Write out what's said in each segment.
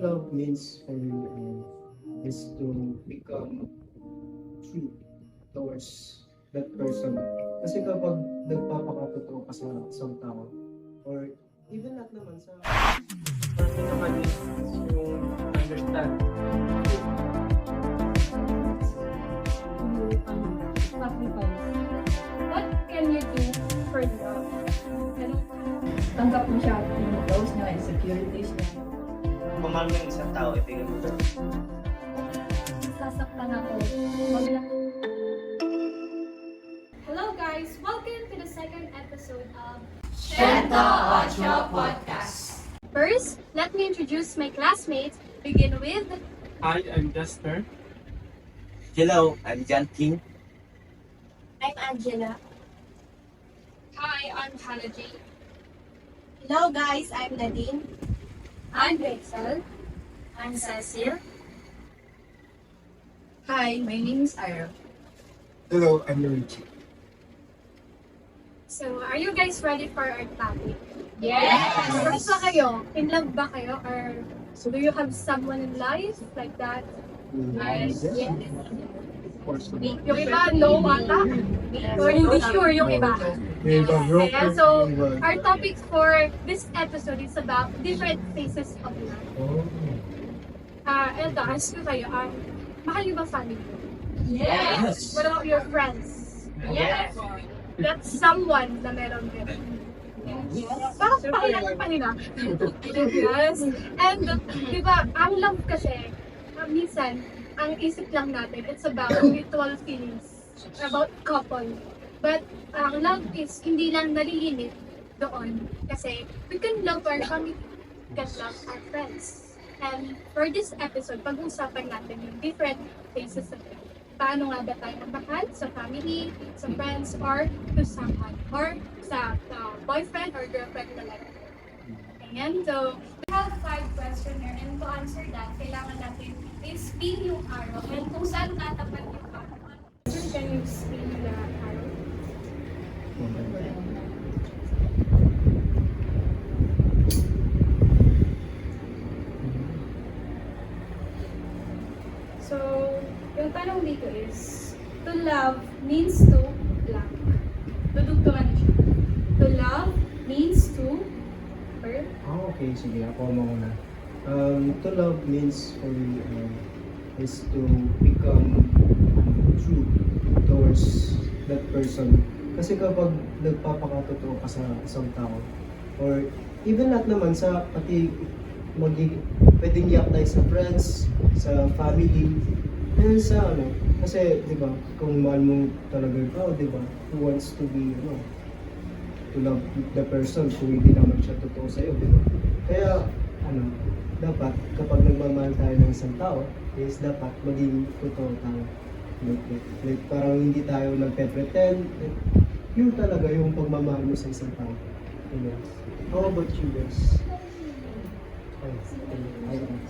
love means for me is to become true towards that person. Kasi kapag nagpapakatotoo ka sa isang tao, or even not naman sa for me naman is yung understand. Sacrifice. What can you do for love? Tanggap mo siya, yung flaws niya, insecurities niya. Pamahal mo yung isang tao, ibigay mo doon. Sasaktan ako. Wag lang. Hello guys! Welcome to the second episode of Shenta Ocho Podcast. First, let me introduce my classmates. Begin with Hi, I'm Jasper. Hello, I'm John King. I'm Angela. Hi, I'm Hannah J. Hello guys, I'm Nadine. I'm Rachel. I'm Cecil. Hi, my name is Ira. Hello, I'm Luigi. So, are you guys ready for our topic? Yes! Kamusta kayo? In love ba kayo? Or do you have someone in life like that? Yes. Of course. Yung iba, no ata? Or hindi sure yung iba? Kaya, so, our topic for this episode is about different phases of love. Eto, ask ko kayo, mahal niyo ba family? Yes! What about your friends? Yes! That's someone na meron din. Yes! Parang pakilang pa nila. Yes. And, di ba, ang love kasi, minsan, ang isip lang natin, it's about mutual feelings, about couple. But, ang love is hindi lang nalilimit doon. Kasi, we can love our family, we can love our friends. And for this episode, pag-uusapan natin yung different phases of love. Paano nga ba tayo magmahal sa family, sa friends, or to someone, or sa boyfriend or girlfriend talaga. Ayan, so we have 5 questions here, and to answer that, kailangan natin i-spin yung arrow, and kung saan tatapat yung arrow. Can you spin the arrow? So, yung tanong dito is, to love means to blank. Dudugtungan na siya. To love means to birth. Okay, sige. Ako muna. To love means for me is to become true towards that person. Kasi kapag nagpapakatotoo ka sa isang tao, or even not naman sa pati pwedeng i-apply sa friends, sa family, and sa kasi di ba, kung mahal mo talaga yung tao, di ba, who wants to be, to love the person kung hindi naman siya totoo sa'yo, di ba? Kaya, dapat kapag nagmamahal tayo ng isang tao, is dapat maging totoo tayo. Like parang hindi tayo nagpe-pretend, yun talaga yung pagmamahal mo sa isang tao. Diba? How about you guys?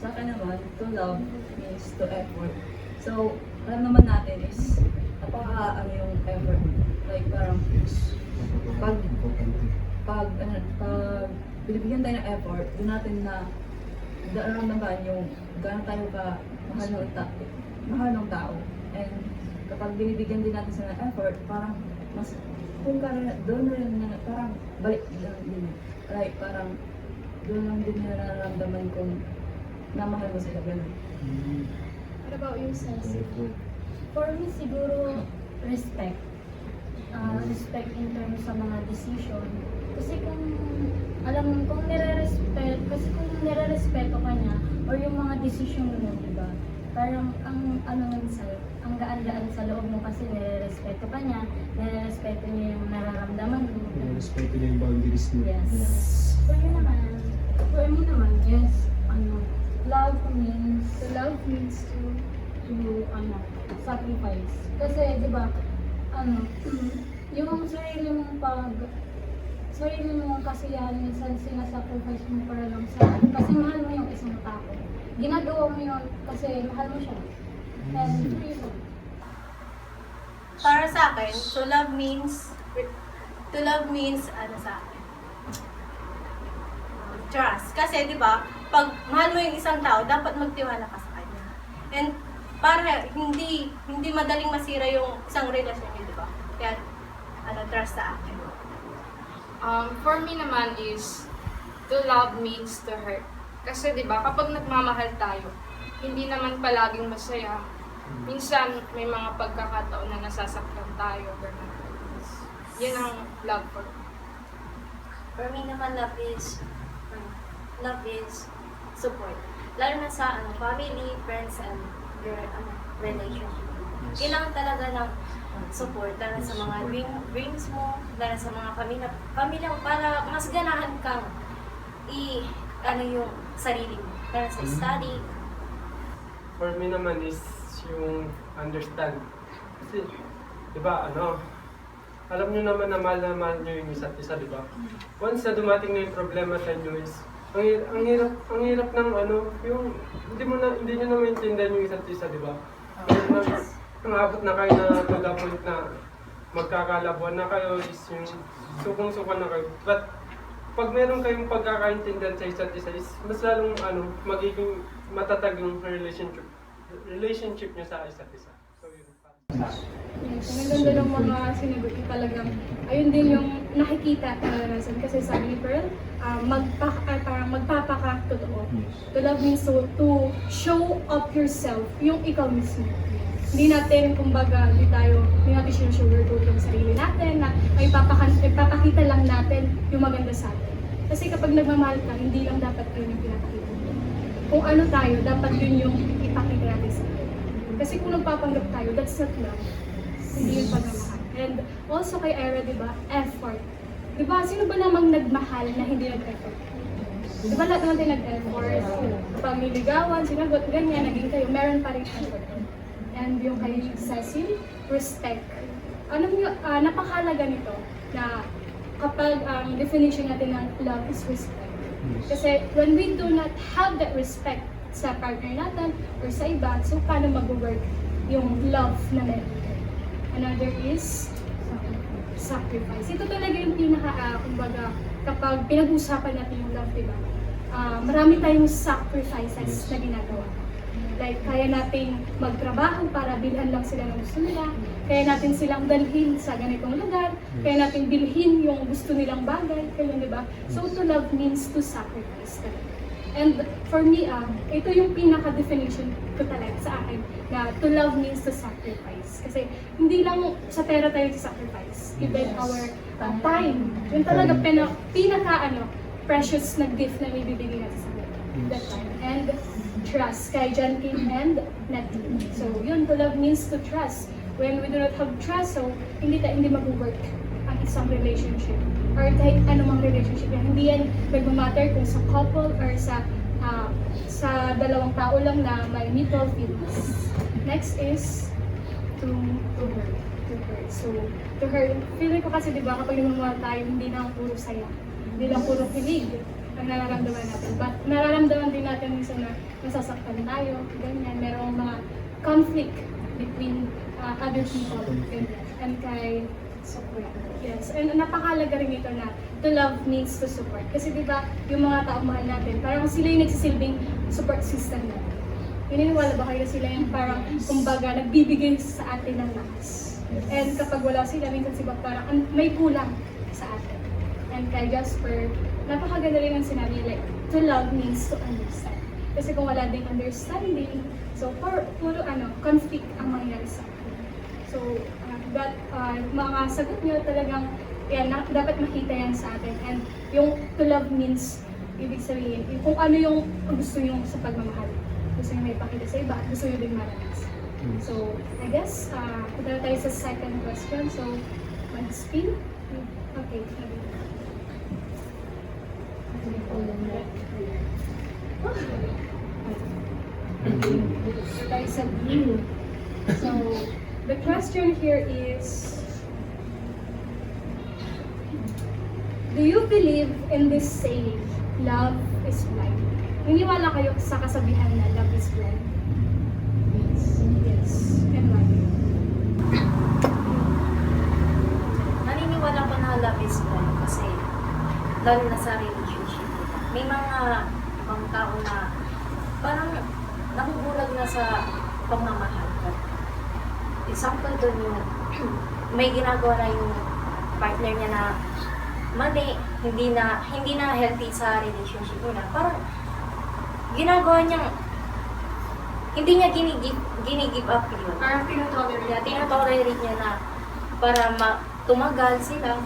Sa akin naman, to love means to effort. So, alam naman natin is, yung effort. Like, parang, pag binibigyan tayo ng effort, doon natin na naramdaman yung gano'n tayo ka mahal ng tao. And kapag binibigyan din natin sila ng effort, parang mas, kung doon rin na, parang balik lang din. Like, parang, doon lang din nila nararamdaman kung namahal mo sila, gano'n. What about you, Cecil? For me, siguro, respect. Respect in terms sa mga decision. Kasi kung nire-respeto ka niya, or yung mga decision mo, di ba? Parang ang gaan-gaan sa loob mo kasi nire-respeto ka niya, nire-respeto niya yung nararamdaman mo. Respeto niya yung boundaries mo. Yes. For me naman, yes. To love means to sacrifice. Kasi, di ba, yung sarili mong kasiyahan, minsan sinasacrifice mo para lang sa, kasi mahal mo yung isang tao. Ginagawa mo yun kasi mahal mo siya. And, Para sa akin, to love means sa akin, trust. Kasi 'di ba, pag mahal mo yung isang tao, dapat magtiwala ka sa kanya. And para hindi madaling masira yung isang relasyon niyo, di ba? Kaya, trust sa akin. For me naman is, to love means to hurt. Kasi 'di ba, kapag nagmamahal tayo, hindi naman palaging masaya. Minsan may mga pagkakataon na nasasaktan tayo, ganun. Yan ang love for me. For me naman, love is support. Lalo na sa family, friends, and your relationship. Kailangan talaga ng support, lalo sa mga dreams mo, lalo sa mga pamilya mo, para mas ganahan kang yung sarili mo. Lalo sa study. For me naman is yung understand. Kasi, di ba, alam nyo naman na mahal nyo yung isa't isa, di ba? Once na dumating na yung problema sa inyo is, ang hirap ng yung, hindi nyo na maintindihan yung isa't isa, di ba? Nangabot na kayo na to the point na magkakalabuan na kayo is yung sukong-suka na kayo. But, pag meron kayong pagkakaintindihan sa isa't isa is, mas lalong magiging matatag yung relationship nyo sa isa't isa. So, yun. Yes, ang ganda ng mga sinagot ko talagang, ayun din yung nakikita at naranasan. Kasi sabi ni Pearl, parang magpapaka-totoo. To love means to show up yourself, yung ikaw mismo. Hindi natin, kumbaga, hindi natin sinusugarcoat yung sarili natin, na ay ipapakita lang natin yung maganda sa atin. Kasi kapag nagmamahal ka, hindi lang dapat yun yung pinapakita. Kung ano tayo, dapat yun yung ipakita natin sa atin. Kasi kung nagpapanggap tayo, that's not love. Hindi yung pagmamahal. And also kay Ira, di ba, effort. Di ba, sino ba namang nagmahal na hindi nag-effort? Di ba lahat naman tayo nag-effort? Kapag niligawan, sinagot, ganyan, naging kayo, meron pa rin effort. And yung kay Cecil, respect. Napakahalaga nito na kapag ang definition natin ng love is respect. Kasi when we do not have that respect sa partner natin or sa iba, so paano mag-work yung love na meron? Another is sacrifice. Ito talaga yung kumbaga, kapag pinag-usapan natin yung love, diba? Marami tayong sacrifices na ginagawa. Like, kaya nating magtrabaho para bilhan lang sila ng gusto nila. Kaya natin silang dalhin sa ganitong lugar. Kaya natin bilhin yung gusto nilang bagay. Kaya, di ba? So, to love means to sacrifice talaga. And for me, ito yung pinaka-definition ko talaga sa akin na to love means to sacrifice. Kasi hindi lang sa pera tayo to sacrifice. Even our time. Yun talaga precious na gift na ibibigay natin sa that time. And trust kay John King and Nadine. So, yun, to love means to trust. When we do not have trust, so hindi mag-work ang isang relationship. Or kahit anumang relationship yan. Hindi yan nagmamatter kung sa couple or sa dalawang tao lang na may mutual feelings. Next is to her. So, to her, feeling ko kasi, di ba, kapag nagmamahal tayo, hindi lang puro saya. Hindi lang puro kilig ang nararamdaman natin. But nararamdaman din natin minsan na nasasaktan tayo, ganyan. Merong mga conflict between other people, ganyan. And kay support. Yes, and napakahalaga rin ito na to love means to support. Kasi di ba, yung mga taong mahal natin, parang sila yung nagsisilbing support system natin. Pininiwala ba kayo sila yung parang, kumbaga, nagbibigay sa atin ng lakas. And kapag wala sila, minsan sila parang may kulang sa atin. And kay Jasper, napakaganda rin ang sinabi, like, to love means to understand. Kasi kung wala ding understanding, so puro conflict ang mangyayari sa atin. So, mga sagot nyo talagang, yan, dapat makita yan sa atin. And yung to love means, ibig sabihin, kung ano yung gusto nyo sa pagmamahal. Gusto nyo may pakita sa iba at gusto nyo din maranas. So, I guess, punta na tayo sa second question. So, mag-spin. Okay, sabi. So, the question here is, do you believe in this saying, love is blind? Niniwala kayo sa kasabihan na love is blind? Yes. And why? Naniniwala ko na love is blind kasi lalo na sa relationship. May mga ibang tao na parang nahubulag na sa pagmamahal ko. Example doon yung may ginagawa na yung partner niya na mali, hindi na healthy sa relationship nila. Parang ginagawa niyang hindi niya ginigib up yun. Parang tinotolerate. Kaya tinotolerate niya na para tumagal sila.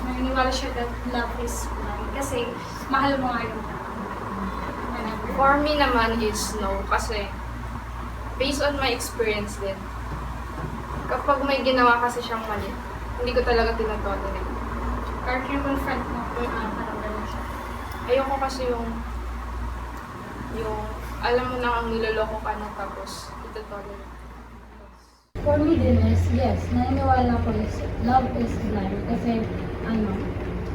Naniniwala siya that love is blind. Kasi mahal mo nga yung tao. For me naman is no, kasi based on my experience din, kapag may ginawa kasi siyang mali, hindi ko talaga tinotolerate. Or confront mo kung parang gano'n siya. Ayoko kasi yung alam mo na ang niloloko ka na tapos ito-tolerate. For me din is, yes, naniniwala ko is love is blind. Kasi,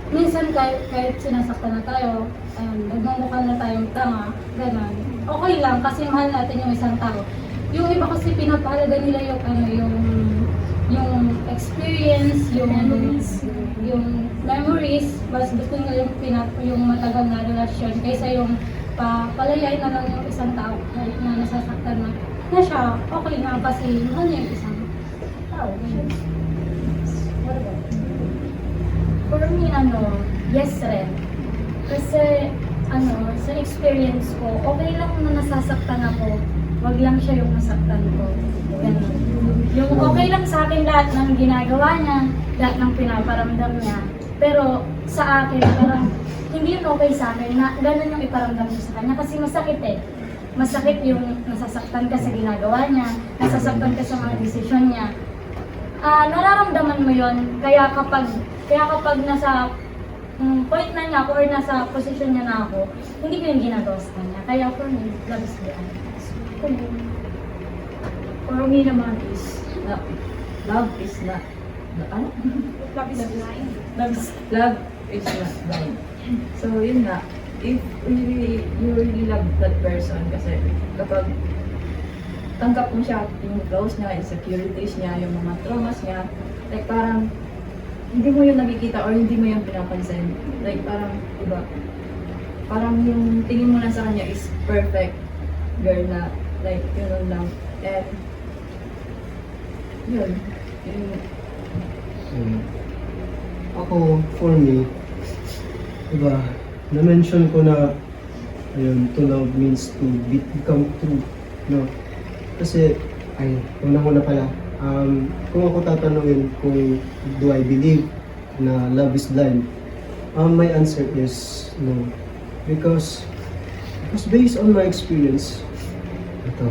minsan kahit sinasaktan na tayo, nagmumukha na tayong tanga, gano'n. Okay lang kasi mahal natin yung isang tao. Yung iba kasi pinapahalaga nila yung experience, yung memories, mas gusto nila yung matagal na relasyon kaysa yung palayain na lang yung isang tao kahit na nasasaktan na siya, okay na kasi mahal niya yung isang tao. What about you? For me, yes rin. Kasi, sa experience ko, okay lang na nasasaktan ako. Wag lang siya yung nasaktan ko. Ganun. Yung okay lang sa akin lahat ng ginagawa niya, lahat ng pinaparamdam niya. Pero sa akin, parang hindi yun okay sa akin na ganun yung iparamdam ko sa kanya. Kasi masakit eh. Masakit yung nasasaktan ka sa ginagawa niya, nasasaktan ka sa mga desisyon niya. Nararamdaman mo yun, kaya kapag nasa point na niya ako or nasa posisyon niya na ako, hindi ko yung ginagawa sa kanya. Kaya for me, love is blind. For me naman is, love is not, ano? Love is blind. Love is not blind. So, yun nga, if you really love that person, kasi kapag tanggap mo siya, yung flaws niya, insecurities niya, yung mga traumas niya, like parang, hindi mo yun nakikita or hindi mo yun pinapansin. Like parang, diba, parang yung tingin mo lang sa kanya is perfect girl na, like, yun lang. And, yun. Ako, for me, diba, na-mention ko na, ayun, to love means to become true, no? Kasi, unang-una pala, kung ako tatanungin kung do I believe na love is blind, my answer is no. Because based on my experience, ito,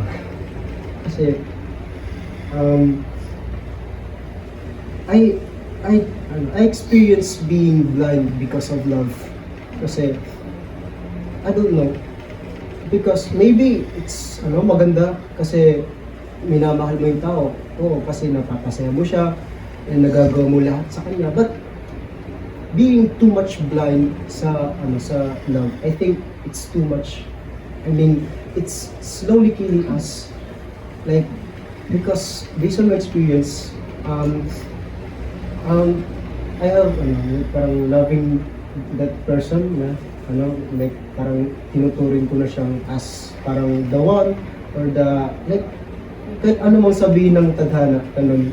kasi, I experienced being blind because of love. Kasi, I don't know. Because maybe it's maganda kasi minamahal mo yung tao. Oo, kasi napapasaya mo siya and nagagawa mo lahat sa kanya. But being too much blind sa love, I think it's too much. I mean, it's slowly killing us. Like, because based on my experience, I have parang loving that person na like parang tinuturing ko na siyang as parang the one or the like kahit ano mang sabihin ng tadhana ganun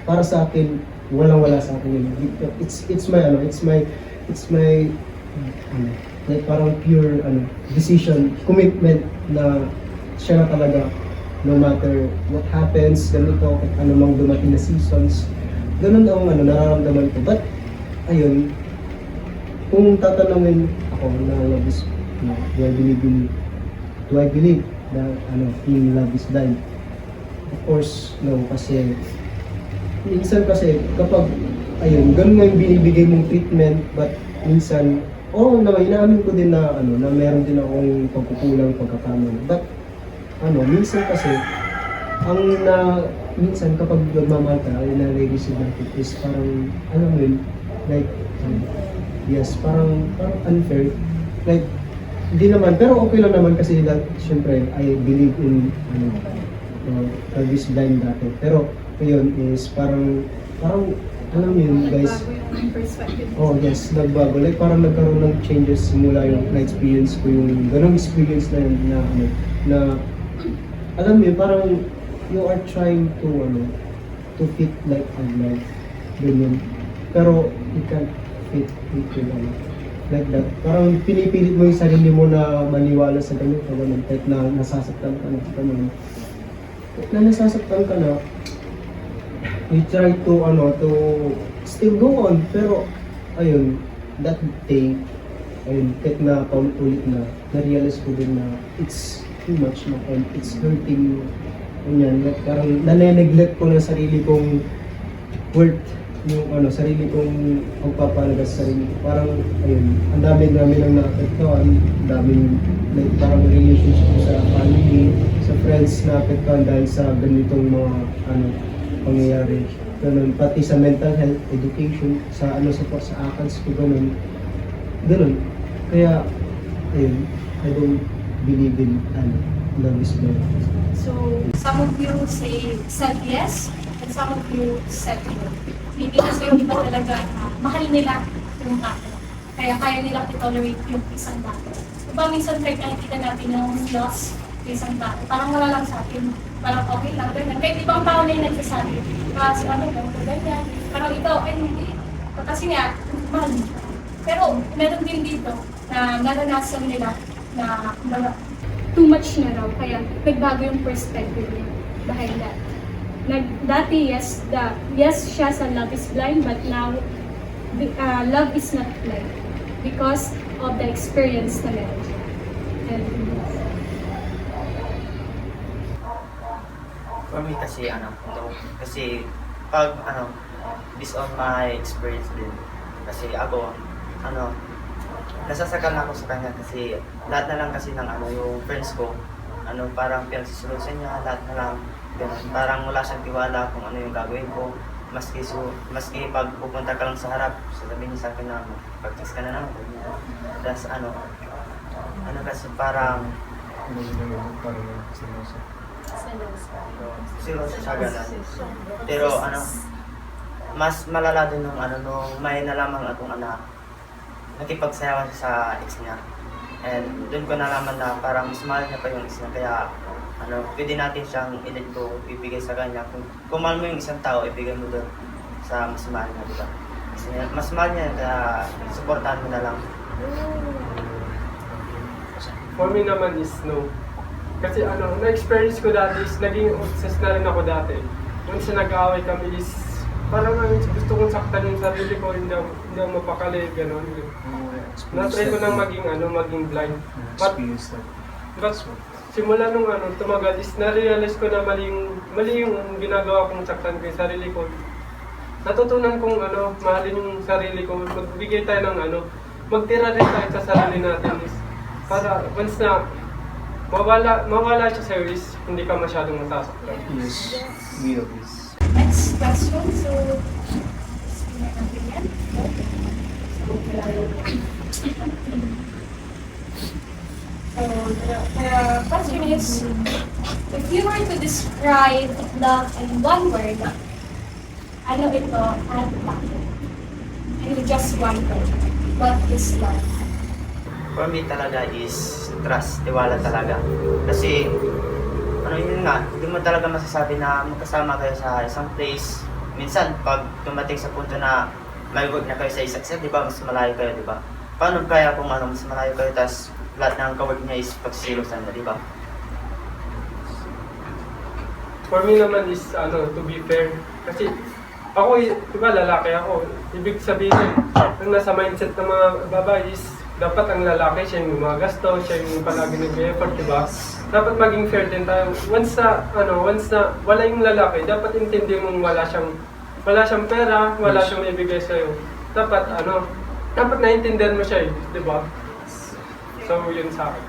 para sa akin walang-wala sa akin yun. It's my like parang pure decision, commitment na siya na talaga no matter what happens, ganito, kahit ano mang dumating na seasons, ganun ang nararamdaman ko. But ayun, kung tatanungin ako na love is, do I believe that in love is blind? Of course, no, kasi minsan kasi kapag ayun, ganun nga yung binibigay mong treatment, but minsan naman inaamin ko din na na meron din akong pagkukulang, pagkakamali. But minsan kasi minsan kapag nagmamahal ka, na-receive natin is parang alam mo yun, like yes, parang unfair. Like, hindi naman, pero okay lang naman kasi that, syempre, I believe in, love is blind dati. Pero, ngayon is parang alam mo yun guys, Nagbago yung perspective. oh yes, nagbago. Like parang nagkaroon ng changes simula yung na-experience ko yung ganong experience na yun na alam mo yun, parang you are trying to to fit like a life. Ganyan. Pero you can't fit into like that. Parang pinipilit mo yung sarili mo na maniwala sa ganito, ganun. Kahit na nasasaktan ka na, ganun. Kahit na nasasaktan ka na, you try to to still go on. Pero ayun, that day, ayun, kahit na paulit-ulit na-realize ko din na it's too much na and it's hurting. Ganyan, like parang nane-neglect ko na sarili kong worth, yung sarili kong pagpapalaga sa sarili ko. Parang ayun, ang dami nang naapektuhan, daming like parang relationship ko sa family, sa friends na apektuhan dahil sa ganitong mga pangyayari. Ganun, pati sa mental health, education, sa sa ACADS ko, ganun. Kaya ayun, I don't believe in love is blind. So, some of you said yes, and some of you said no. Maybe kasi yung iba talaga, mahal nila yung tao. Kaya kaya nila i-tolerate yung isang tao. Diba minsan kahit nakikita natin yung loss sa isang tao, parang wala lang sa atin. Parang okay lang, ganyan. Kahit ibang tao na yung nagsasabi, si ganito, ganyan. Parang ikaw, ay hindi. Kasi nga, mahal nila. Pero meron din dito na naranasan nila na too much na raw, kaya nagbago yung perspective niya dahil that. Dati, yes, siya sa love is blind, but now, love is not blind because of the experience na meron siya. And, For me kasi kasi pag based on my experience din, kasi ako nasasakal na ako sa kanya kasi lahat na lang kasi ng yung friends ko, parang pinagsusunod niya, lahat na lang ganun. Parang wala siyang tiwala kung ano yung gagawin ko. Maski pag pupunta ka lang sa harap, sasabihin niya sa akin na practice ka na naman. Tapos kasi parang seryoso siya ganun. Pero mas malala din nung may nalaman akong nakipagsayawan siya sa ex niya. And doon ko nalaman na parang mas mahal niya pa yung ex niya. Kaya pwede natin siyang i-let go, ibigay sa kanya. Kung mahal mo yung isang tao, ibigay mo doon sa mas mahal niya, diba? Kasi mas mahal niya, kaya supportahan mo na lang. For me naman is no. Kasi na-experience ko dati is naging obsessed na rin ako dati. Once na nag-aaway kami is parang gusto kong saktan yung sarili ko, hindi ako mapakali, gano'n. Na-try ko nang maging blind. But simula nung tumagal is na-realize ko na mali yung ginagawa kong saktan ko yung sarili ko. Natutunan kong mahalin yung sarili ko, magbigay tayo ng magtira rin tayo sa sarili natin is para once na mawala siya sa'yo is hindi ka masyadong masasaktan. Yes, we have this. next question, so, the question is, if you were to describe love in one word, ano ito at bakit? And just one word, what is love? For me talaga is trust, tiwala talaga. Kasi yun nga, hindi mo talaga masasabi na magkasama kayo sa isang place. Minsan, pag dumating sa punto na may work na kayo sa isa't isa, di ba, mas malayo kayo, di ba? Paano kaya kung mas malayo kayo, tas lahat ng ka-work niya is pagsisilosan mo, di ba? For me naman is to be fair. Kasi ako, di ba, lalaki ako. Ibig sabihin, ang nasa mindset ng mga babae is dapat ang lalaki siya yung gumagasto, siya yung palagi nag-effort, di ba? Dapat maging fair din tayo. Once na wala yung lalaki, dapat intindi mong wala siyang pera, wala siyang ibigay sa'yo. Dapat naiintindihan mo siya, di ba? So, yun sa akin.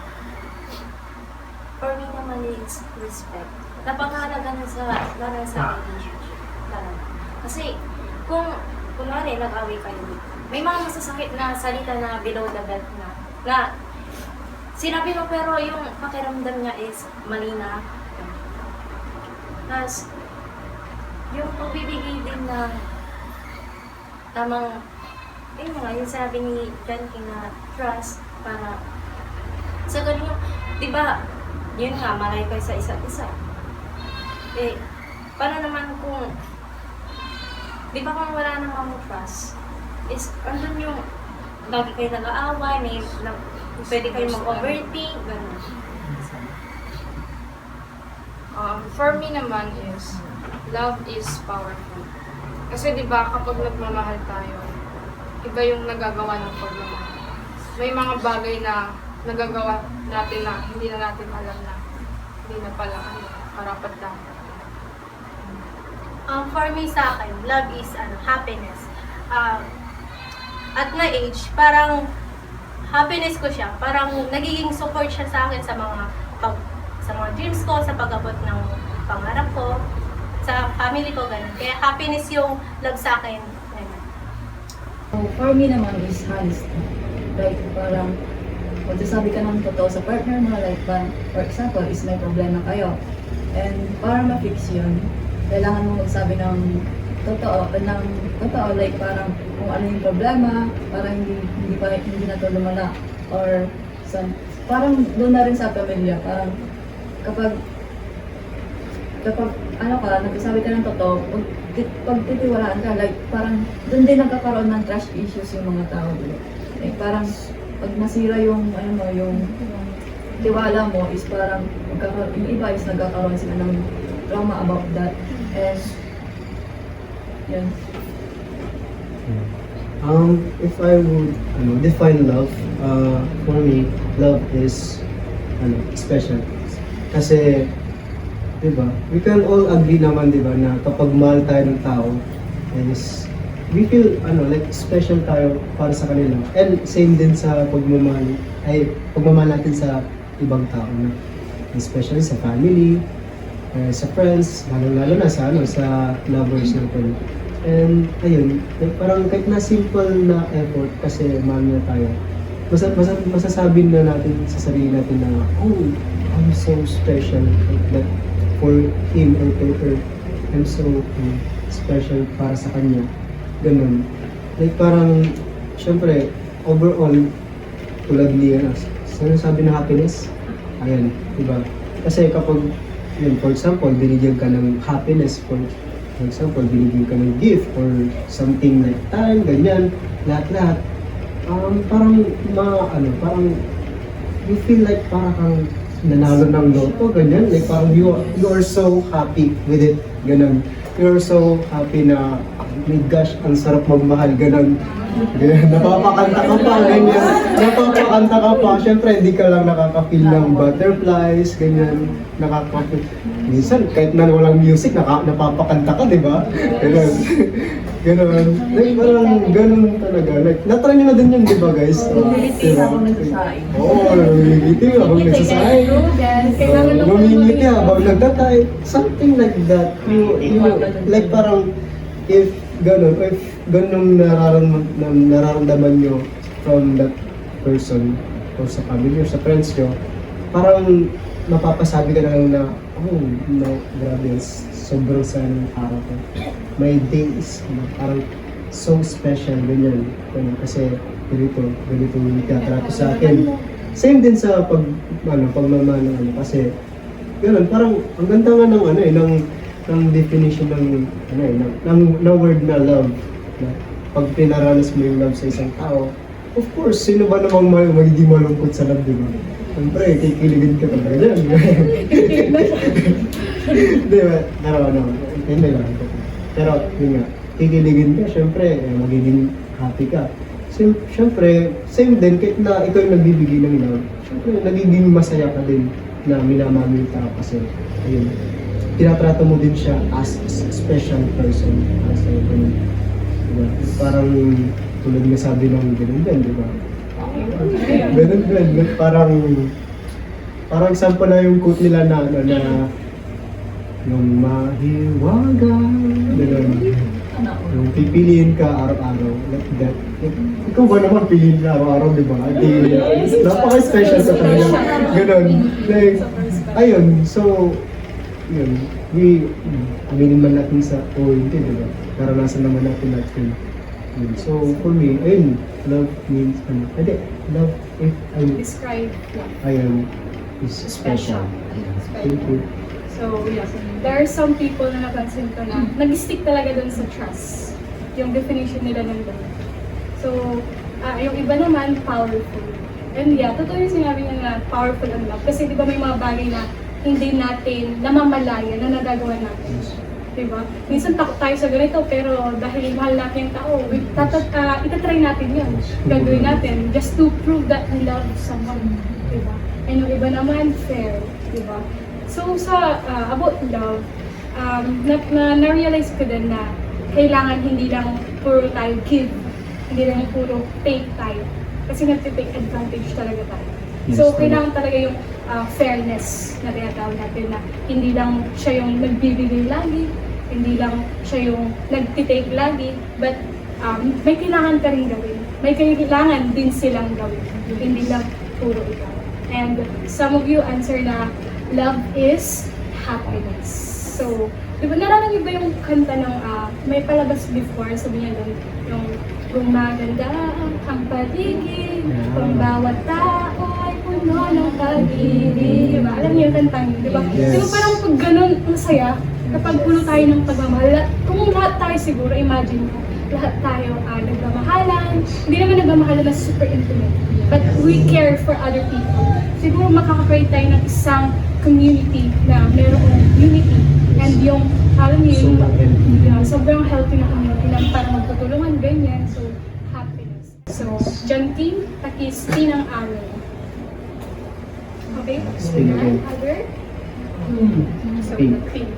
For me naman is respect. Napangahalaga na sa relationship. Kasi, kung kunwari nag-away kayo, may mga masasakit na salita na below the belt na sinabi mo pero yung pakiramdam niya is mali na. Tapos, yung pagbibigay din ng tamang, yun nga, yung sabi ni John King na trust para sa ganun yung, di ba, yun nga, malay kayo sa isa't isa. Eh, paano naman kung, di ba kung wala namang trust, is, andun yung, lagi kayo nag-aaway, pwede kayo mag-overthink, gano'n. For me naman is, love is powerful. Kasi di ba kapag nagmamahal tayo, iba yung nagagawa ng pagmamahal. May mga bagay na nagagawa natin na hindi na natin alam na hindi na pala karapat dapat. For me sa akin, love is happiness. At my age, parang happiness ko siya. Parang nagiging support siya sa akin sa mga dreams ko, sa pag-abot ng pangarap ko, sa family ko, ganun. Kaya happiness yung love sa akin. Ganun. So, for me naman is honesty. Like, parang, magsasabi ka ng totoo sa partner mo, like, for example, is may problema kayo. And para ma-fix yun, kailangan mo magsabi ng totoo, like, parang kung ano yung problema, para hindi na to lumala. Or, parang doon na rin sa pamilya, parang, kapag nagsasabi ka ng totoo, pagtitiwalaan ka, like, parang doon din nagkakaroon ng trust issues yung mga tao. Like, parang, pag nasira yung tiwala mo, is parang, yung iba is nagkakaroon sila ng trauma about that. And, yun. If I would define love, for me, love is special. Kasi, di ba, we can all agree naman, di ba, na kapag mahal tayo ng tao, is, we feel, like, special tayo para sa kanila. And same din sa pagmamahal natin sa ibang tao, na especially sa family, sa friends, lalo na sa lovers natin. And, ayun, like, parang kahit na simple na effort kasi mahal na tayo, masasabi na natin sa sarili natin na, oh, I'm so special, like that, for him or for her. I'm so special para sa kanya. Ganun. Like parang, syempre, overall, tulad niya, sinasabi na happiness, ayan, diba? Kasi kapag, yun, for example, binigyan ka ng happiness, for example, binigyan ka ng gift or something like time, ganyan, lahat-lahat, parang you feel like parang kang nanalo ng loto, ganyan, like parang you are so happy with it, ganun. You are so happy na, my gosh, ang sarap magmahal, ganun. Napapakanta ka pa, ganyan. Napapakanta ka pa. Siyempre, hindi ka lang nakaka-feel ng butterflies, ganyan. Minsan, kahit na walang music, napapakanta ka, di ba? Ganun. Ganun. Like, parang ganun talaga. Like, natry nyo na din yun, di ba, guys? Ngumingiti habang nagsasaing. Oo, ngumingiti habang nagsasaing. Ngumingiti habang nagtatay. Something like that. Like, parang, if ganun nararamdaman nyo from that person or sa family or sa friends nyo, parang mapapasabi ka na lang na, oh, no, grabe, sobrang saya ng araw ko. My day is parang so special, ganyan. Kasi ganito yung itatrato sa akin. Same din sa pagmamahal ng kasi ganun, parang ang ganda nga ng definition ng word na love. Na pag pinaranas mo yung love sa isang tao, of course, sino ba namang magiging malungkot sa love, di ba? Siyempre, kikiligin ka talaga dyan. Di ba? Hindi lang. Pero, yun nga, kikiligin ka, siyempre, magiging happy ka. Siyempre, same din, kahit na ikaw yung nagbibigay ng love, siyempre, nagiging masaya ka din na minamahal mo yung tao kasi, ayun, tinatrato mo din siya as a special person. As a, diba? Parang tulad nga sabi ng ganun din, di ba? Ganun. Parang example na yung quote nila na yung mahiwaga, ganun. Yung pipiliin ka araw-araw, like that. Ikaw ba naman piliin ka araw-araw, di ba? Napaka-special sa talaga. Ganun. Like, ayun, so, yun, aminin man natin sa hindi, diba? Naranasan naman natin Yun. So, for me, ayun, love means, love, if Describe love. I am, is special. Special. Thank you. So, yeah. There are some people na napansin ko na nag-stick talaga dun sa trust. Yung definition nila ng love. So, yung iba naman, powerful. And yeah, totoo yung sinabi niya na powerful ang love. Kasi di ba may mga bagay na hindi natin namamalaya na nagagawa natin. Diba? Minsan takot tayo sa ganito, pero dahil mahal natin yung tao, itatry natin yun. Gagawin natin just to prove that we love someone. Diba? And yung iba naman, fair. Diba? So sa about love, na-realize ko din na kailangan hindi lang puro tayo give, hindi lang puro take tayo. Kasi nag-take advantage talaga tayo. So, kailangan talaga yung fairness na tinatawag natin na hindi lang siya yung nagbibigay lagi, hindi lang siya yung nag-take lagi, but may kailangan ka rin gawin. May kailangan din silang gawin. Hindi lang puro ikaw. And some of you answer na love is happiness. So, di ba nararamdaman ba yung kanta ng may palabas before, sabi niya doon, yung gumaganda ang paligid, kung bawat tao ay puno ng pag-ibig. Diba? Alam niyo yung kantang yun, diba? Yes. Diba parang pag ganun, masaya, kapag puno tayo ng pagmamahal, kung lahat tayo siguro, imagine mo, lahat tayo nagmamahalan, hindi naman nagmamahalan na super intimate, but we care for other people. Siguro makaka-create tayo ng isang community na mayroong unity, and yung, alam niyo, sobrang healthy na community na parang magtutulungan, ganyan. So, happiness. So, John King, takis ng araw. Okay? Spin again. Other? So, Pink. pink.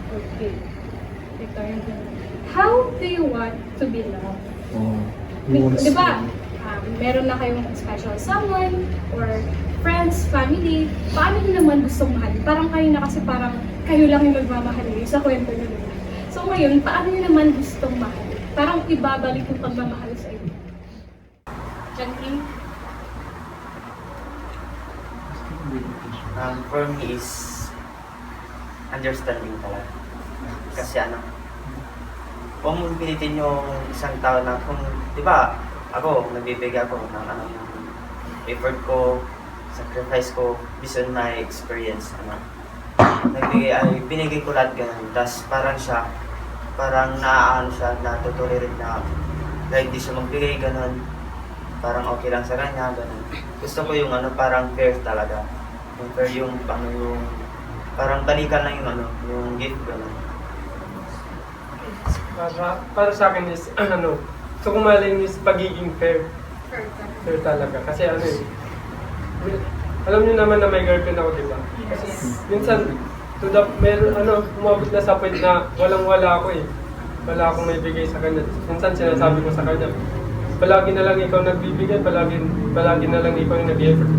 Okay. Ito yung how do you want to be loved? Di ba, meron na kayong special someone or friends, family, paano nyo naman gustong mahalin? Parang kayo na kasi parang kayo lang yung magmamahalin sa kwento nyo. So ngayon, paano nyo naman gustong mahalin? Parang ibabalik yung pagmamahal sa inyo. John Kim? For me is understanding talaga. Kasi kung pilitin yung isang tao na kung, di ba, ako, nagbibigay ako ng effort ko, sacrifice ko, based on my experience, binigay ko lahat ganun. Tapos parang siya, parang naaano siya, natutulirin na kahit di siya magbigay ganun, parang okay lang sa kanya, ganun. Gusto ko yung parang fair talaga. Yung fair yung, yung, parang balikan lang yung gift, ganun. Para sa akin is, so kumaling is pagiging fair. Fair talaga. Kasi alam niyo naman na may girlfriend ako, di ba? Kasi minsan, umabot na sa point na walang-wala ako eh. Wala akong may bigay sa kanya. Minsan sinasabi ko sa kanya, palagi na lang ikaw nagbibigay, palagi na lang ikaw yung nag-effort.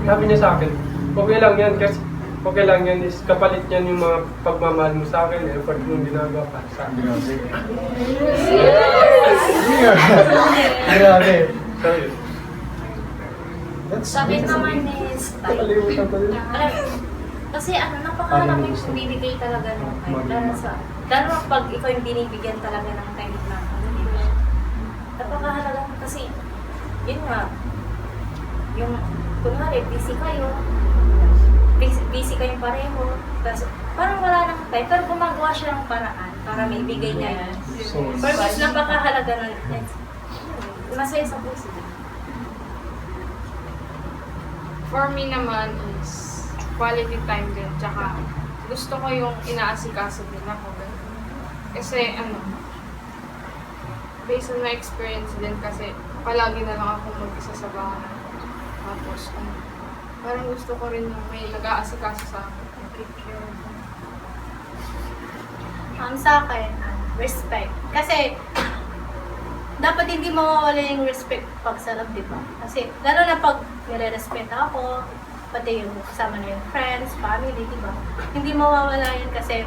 Sabi niya sa akin, okay lang yan kasi okay lang yan is kapalit niyan yung mga pagmamahal mo sa akin, effort mong ginagawa para sa akin. Grabe. So yun. Sabi naman is, kasi napakaraming bibigay talaga ng time. Lalo pag ikaw yung binibigyan talaga ng time na napakahalaga kasi, yun nga, yung, kunwari, busy kayong pareho, tapos parang wala nang time, pero gumagawa siya ng paraan para may bigay niya yun. Pero mas napakahalaga nun, masaya sa puso. For me naman is quality time din. Tsaka gusto ko yung inaasikaso din ako. Kasi based on my experience din kasi palagi na lang ako mag-isa sa bahay. Tapos parang gusto ko rin yung may nag-aasikaso sa akin. Sa akin, respect. Kasi, dapat hindi mawawala yung respect pag sa love, di ba? Kasi, lalo na pag nire-respeto ako, pati yung kasama na yung friends, family, di ba? Hindi mawawala yun kasi,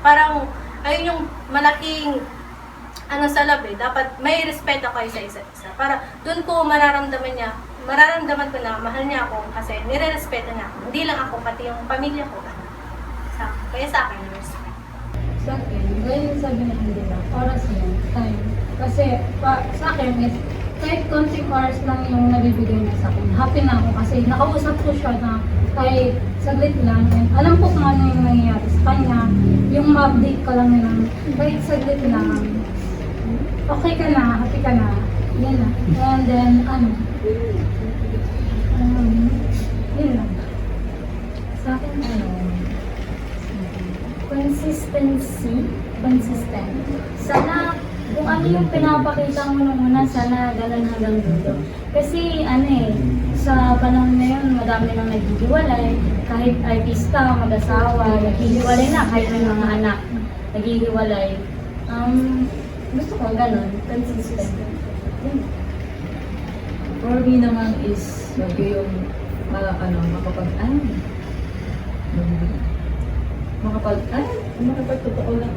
parang, ayun yung malaking, sa love eh. Dapat may respeto kayo sa isa't isa. Para, dun ko mararamdaman ko na mahal niya ako kasi nire-respeto niya ako. Hindi lang ako, pati yung pamilya ko. Kaya sa akin, respect. sa akin, gaya yung sabi ni Angela, oras yan, time. Kasi sa akin is, kahit konting oras lang yung nabibigay niya sa akin, happy na ako kasi nakausap ko siya na kahit saglit lang. And alam ko kung ano yung nangyayari sa kanya, yung ma-update ka lang na kahit saglit lang, okay ka na, happy ka na, yan na. And then, yun lang. Sa akin, consistent. Sana, kung ano yung pinapakita mo nung una, sana ganun hanggang dulo. Kasi, sa panahon na yun, madami nang naghihiwalay. Kahit artista, mag-asawa, naghihiwalay na, kahit may mga anak, naghihiwalay. Gusto ko ganun, consistent. Yun. For me naman is, yung makapagtotoo lang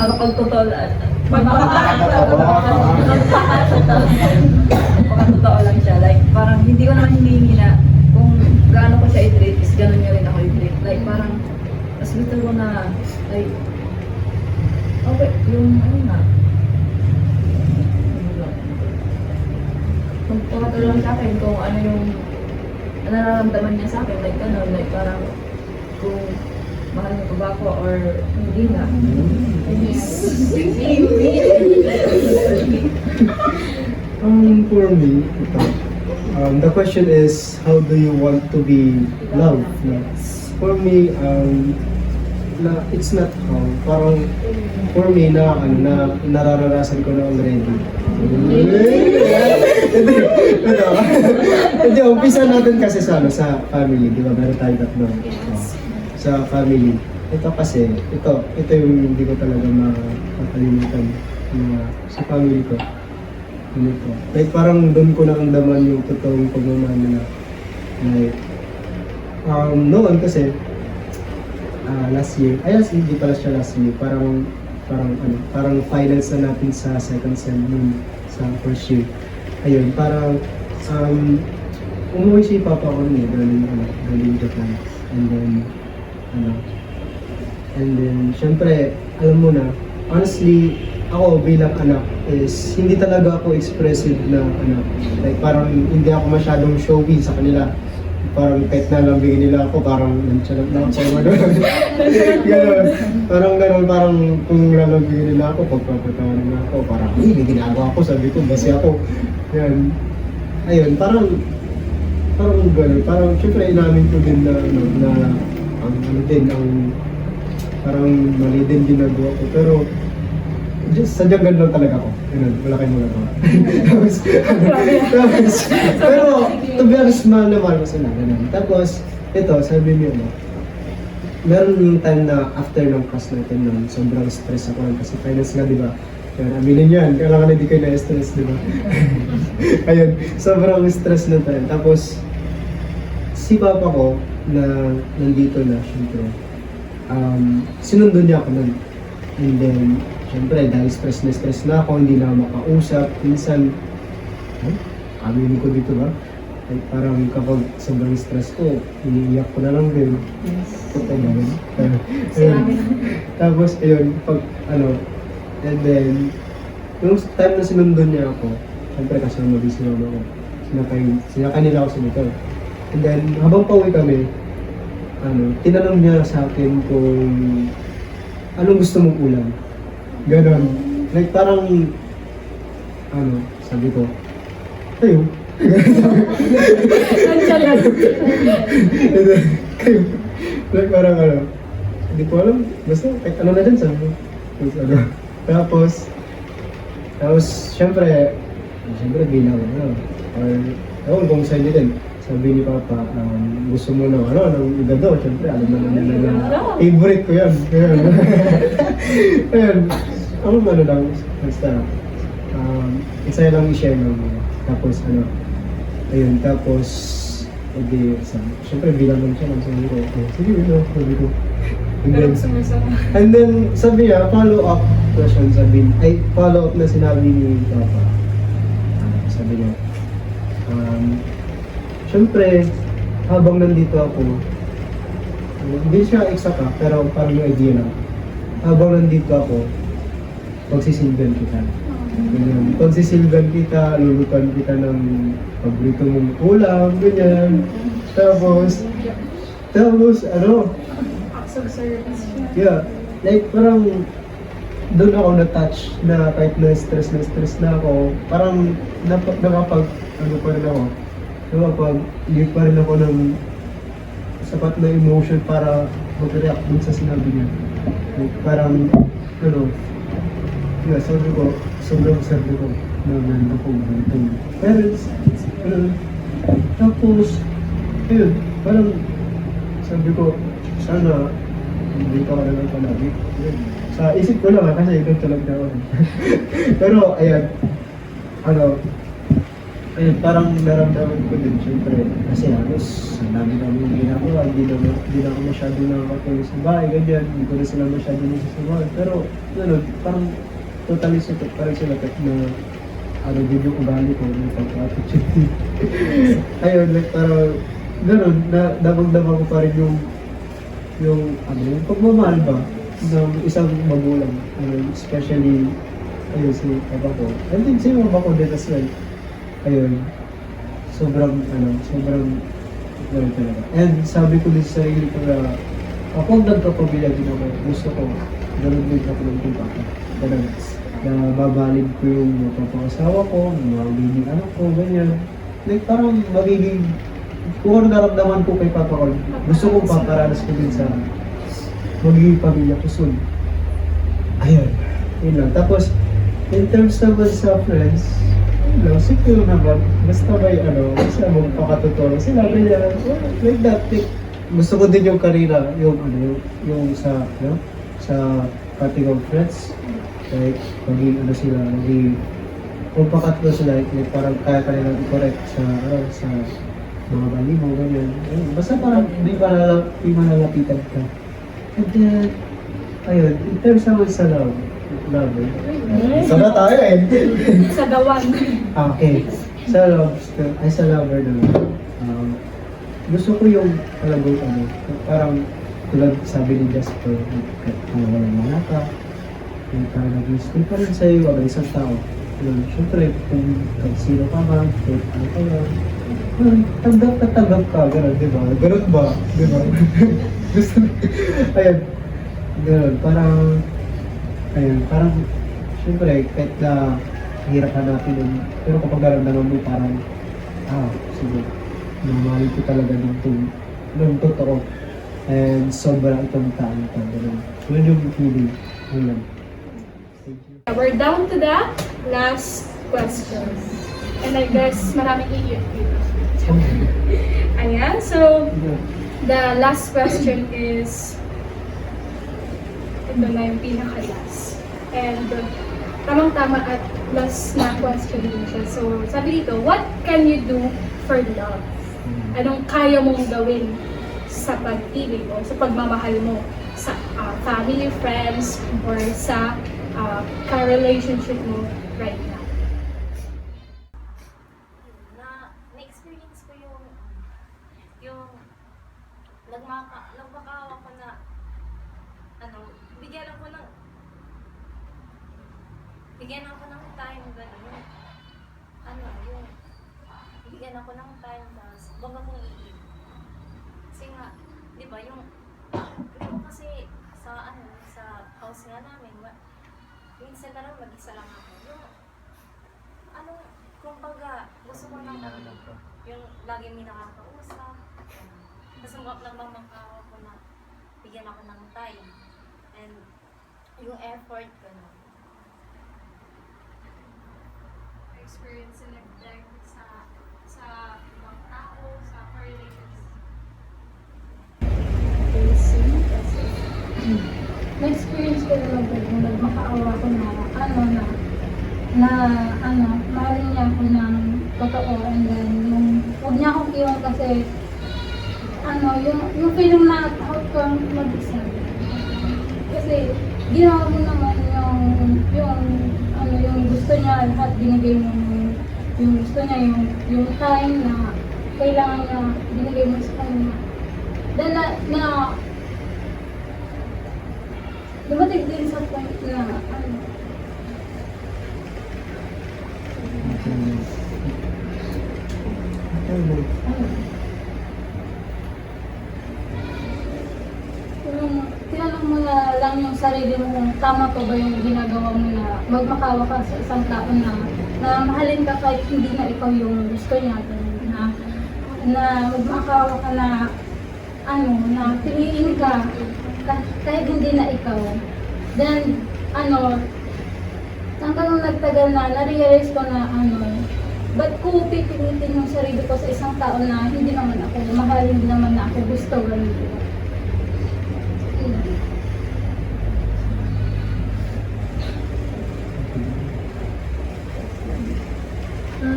makapagtotoo lang siya. Like, parang hindi ko naman hinihingi na kung gaano ko siya i-treat is gano'n niya rin ako i-treat. Like, parang mas gusto ko na, like, okay, yung kung tumatulong sa akin kung ano yung nararamdaman niya sa akin, like ano, like parang kung mahal niya pa ba ako or hindi na. For me, ito, the question is, how do you want to be loved? No? For me, it's not how. Parang, for me, nararanasan ko na already. Hindi, umpisa natin kasi sa family, di ba? Meron tayo tatlo. Sa family. Ito kasi, ito yung hindi ko talaga makakalimutan. Sa family ko. Ganito. Like parang doon ko naramdaman yung totoong pagmamahal na like, noon kasi, last year, hindi pala siya last year, parang finals na natin sa second sem nun, sa first year. Ayun, parang, umuwi si Papa ko nun galing Japan. And then, syempre, alam mo na, honestly, ako bilang anak is, hindi talaga ako expressive na anak. Like, parang hindi ako masyadong showy sa kanila. Parang kahit nalambingin nila ako, parang nantsalat na ako. Gano'n. Parang kung lalambingin nila ako, pagpapatawa nila ako, parang, may ginagawa ko, sabi ko, basi ako. Yan. Ayun, parang gano'n. Parang, syempre, inamin ko din na parang mali din ginagawa ko. Pero, just sadyang ganun lang talaga ako. Ganun, wala kayong magagawa. Pero, to be honest, mahal na mahal ko sila. Ganun. Tapos, ito, sabi niyo, meron yung time na after ng class natin nun, sobrang stress ako kasi finance nga, di ba? Yan, aminin yan, kailangan hindi kayo na-stress, di ba? Ayun, sobrang stress na time. Tapos, si Papa ko, na nandito na, syempre, sinundo niya ako nun. And then, syempre, dahil stress na ako, hindi na makausap. Minsan, aminin ko dito ba? Like, parang kapag sobrang stress ko, iniiyak ko na lang din. Totoo ba yun? Tapos, ayun, and then, yung time na sinundo niya ako, syempre kasama din si mama ko. Sinakay nila ako sa motor. And then, habang pauwi kami, tinanong niya sa akin kung anong gusto mong ulam. Ganon. Like parang, sabi ko, kayo. Kayo. Like parang hindi ko alam. Basta, kahit ano na dyan, sabi ko. Tapos, syempre bilang, or, ewan kung sa'yo din. Sabi ni Papa, gusto mo ng ng igado, syempre, alam naman nila na favorite ko yan. Ayun, lang, basta, isa lang i-share lang. Tapos, tapos, syempre, bilang lang siya, sabi ko, sige, sabi ko. And then, sabi niya, follow-up question, follow-up na sinabi ni Papa. Sabi niya, syempre, habang nandito ako, Hindi siya exact pero parang yung idea lang. Habang nandito ako, pagsisilbihan kita. Ganyan. Pagsisilbihan kita, lulutan kita ng paborito mong ulam, ganyan. Tapos, Acts of service. yeah, like parang doon ako na-touch na kahit na-stress na ako, parang nakapag, give pa rin ako ng sapat na emotion para mag-react dun sa sinabi niya. Like, parang, sobrang sabi ko na meron akong ganitong parents, tapos, ayun, parang sabi ko, sana hindi ka lang palagi. Sa isip ko lang kasi ito talaga ako. Pero ayan, ayun, parang naramdaman ko din syempre kasi halos ang dami namin yung ginagawa, hindi na ako masyado nakakatulong sa bahay, ganyan, hindi ko na sila masyado nasasamahan. Pero parang totally support pa rin sila kahit na din yung ugali ko, yung pagka-attitude. Ayun, like parang gano'n, damang-damang ko pa rin yung pagmamahal ba ng isang magulang, especially si papa ko. And then si mama ko din as well. Ayun, sobrang talaga. And sabi ko din sa sarili ko na kapag nagkapamilya din ako, gusto ko gano'n din ako ng papa. Ganun, na babalid ko yung mapapangasawa ko, mga magiging anak ko, ganyan. Like parang magiging, kung ano naramdaman ko kay papa ko, gusto kong paparanas ko din sa magiging pamilya ko soon. Ayun, yun lang. Tapos, in terms naman sa friends, secure naman. Basta may basta magpakatotoo sila, ganyan. Like that, gusto ko din yung kanina, yung sa cutting of friends. Like, maging magpakatotoo sila, like parang kaya nilang i-correct sa mga mali mo, ganyan. Basta parang may malalapitan ka. And then, ayun, in terms naman sa love, isa na tayo Sa gawan. Okay. Sa lover naman, gusto ko yung talagang parang tulad sabi ni Jasper, walang mga ka, yung parang nag-stay pa rin sa'yo, ang isang tao. Siyempre, kung sino ka man, kung ano ka yan, tanggap ka, gano'n, di ba? Gano'n ba? Di ba? Gusto, ayun, gano'n, parang, siyempre, kahit na hirap hanapin pero kapag naramdaman mo parang, sige, mamahalin ko talaga ng totoo. And sobrang itong taong ka, gano'n. Yun yung feeling, yun. Thank you. We're down to the last question. And I guess maraming iiyak dito. Ayan, so the last question is, ito na yung pinaka-last. And tamang-tama at last na question din siya. So sabi dito, what can you do for love? Anong kaya mong gawin sa pag-ibig o sa pagmamahal mo sa family, friends, or sa ka-relationship mo right now? Na-experience ko yung nagmakawa ko na bigyan ako ng time, gano'n. Bigyan ako ng time, tapos baga kong iib. Kasi nga, di ba, yung kasi sa house nga namin, minsan na lang mag-isa lang ako. Kumbaga, gusto ko lang yung lagi may nakakausap. Kasi nagmamakawa ko na bigyan ako ng time. And yung effort ko na. Experience and neglect sa ibang tao, sa relationship. Na-experience ko naman po kung nagmakaawa ko mahalin niya ako ng totoo, and then huwag niya akong iwan kasi yung feeling na out kang mag-isa. Kasi ginawa mo naman yung gusto niya, lahat binigay mo yung gusto niya, yung time na kailangan niya, binigay mo sa kanya. Then dumating din sa point na, ano, Ano? yung tinanong mo na lang yung sarili mo kung tama pa ba yung ginagawa mo na magmakawa ka sa isang tao na mahalin ka kahit hindi na ikaw yung gusto niya, ganun, na magmakawa ka na ano, na piliin ka kahit hindi na ikaw. Then, ano, hanggang nagtagal na, na-realize ko na ano, ba't ko pipilitin yung sarili ko sa isang tao na hindi naman ako mahal, hindi naman na ako gusto, ganun.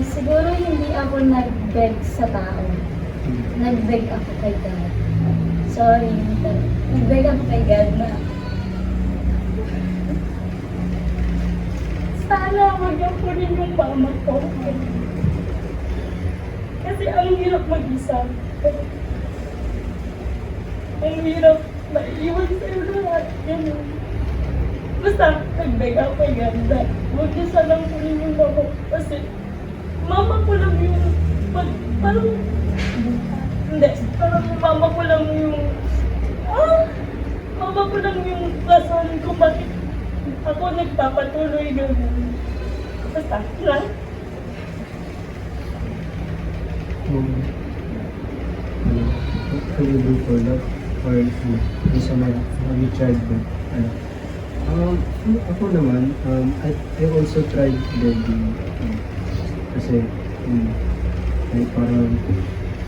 Siguro hindi ako nag-beg sa tao. Nag-beg ako kay God. Sorry, nag-beg ako kay God na sana wag ako rin yung mama ko. Kasi ang hirap mag-isa. Ang hirap maiiwan sa'yo lahat. Ganun. Basta nag-beg ako kay God na huwag niya sanang kunin yung mama ko. Kasi mama ko lang yung parang hindi, parang mama ko lang yung mama ko lang yung rason kung bakit ako nagpapatuloy gano'n. Basta, lang. Can you do for love? Or sa mga childhood? Ako naman, I also tried begging. Kasi, ay parang,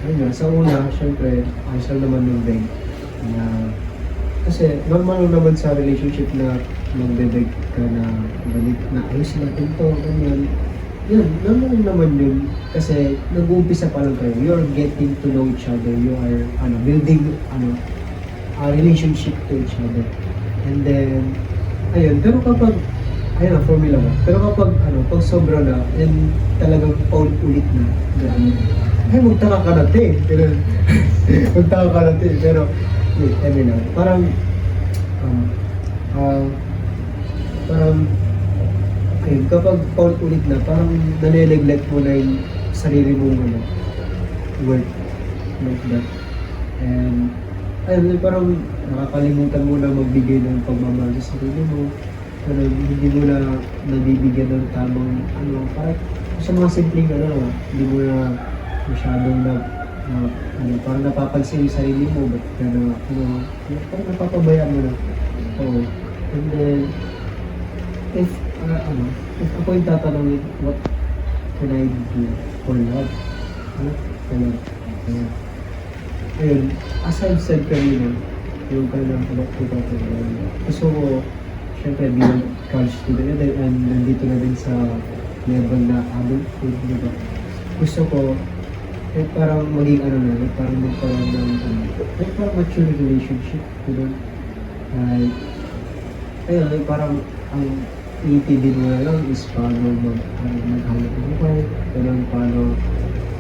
ayun nga, sa una, syempre, siya naman yung beg. Kasi, normal lang naman sa relationship na magbebeg ka na balik na ayos natin to, ganyan. Yun, normal naman yun. Kasi, nag-uumpisa pa lang kayo. You're getting to know each other. You are, building, a relationship to each other. And then, ayun, pero kapag, ayun na, formula ba? Pero kapag, pag sobra na, and talagang paulit-ulit na, ganun. Ay, magtaka ka natin. Magtaka ka natin. Pero, wait, parang, ayun, kapag paulit-ulit na, parang nanineglect mo na yung sarili mong, work, like that. And, ayun, parang nakakalimutan mo na magbigay ng pagmamahal sa sarili mo. Pero hindi mo na nabibigyan ng tamang, parang sa mga simpleng, hindi mo na masyadong parang napapansin yung sarili mo, ba't ka na, parang napapabaya mo na. Oo. And then, if ako yung tatanungin, what can I do for love? Ayun, as I've said kanina, yung kailangan ko gusto ko, syempre, bilang college student na and nandito na din sa level na adulthood, di ba? Gusto ko, parang maging parang magkaroon ng, parang mature relationship, di ba? Ayun, parang ang iitibin mo na lang is paano maghanap ng buhay, paano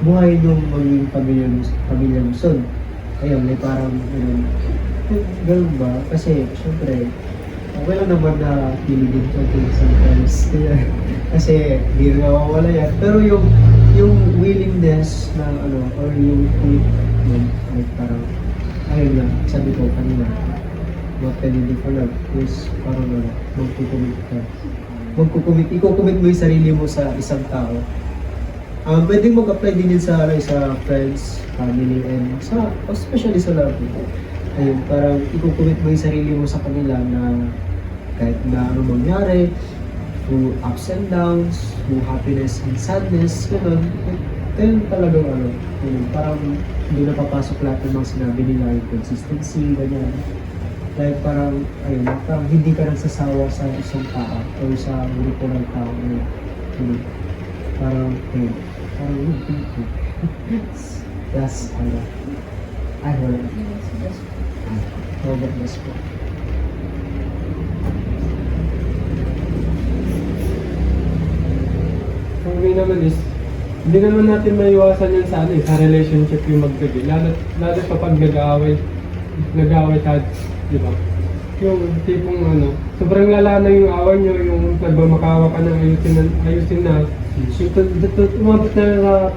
buhay nung maging pamilya mo son. Ayun, parang, ganun ba? Kasi, syempre, okay lang naman na piligin ko sometimes. Kasi, hindi rin nawawala yan. Pero yung willingness na, or yung commitment, like parang, ayun na, sabi ko kanina, what can you do for love? Is parang magkukumit ka. Ikukumit mo yung sarili mo sa isang tao. Pwedeng mag-apply din yun sa friends, family, and especially sa love. Ayun, parang ikukumit mo yung sarili mo sa kanila na kahit na ano mangyari, through ups and downs, through happiness and sadness, gano'n. Ganun talagang parang hindi na papasok lahat ng mga sinabi nila, yung consistency, ganyan. Like parang, ayun, parang hindi ka nagsasawa sa isang tao o sa grupo ng tao. Parang, ayun, that's, I heard. Robert Vespo. For me naman is, hindi naman natin maiwasan yun sa sa relationship yung magkagi. Lalo pa pag nag-aaway ka, di ba? Yung tipong ano, sobrang lala na yung awa nyo, yung nagmamakawa ka ng ayusin na. Yung umabot na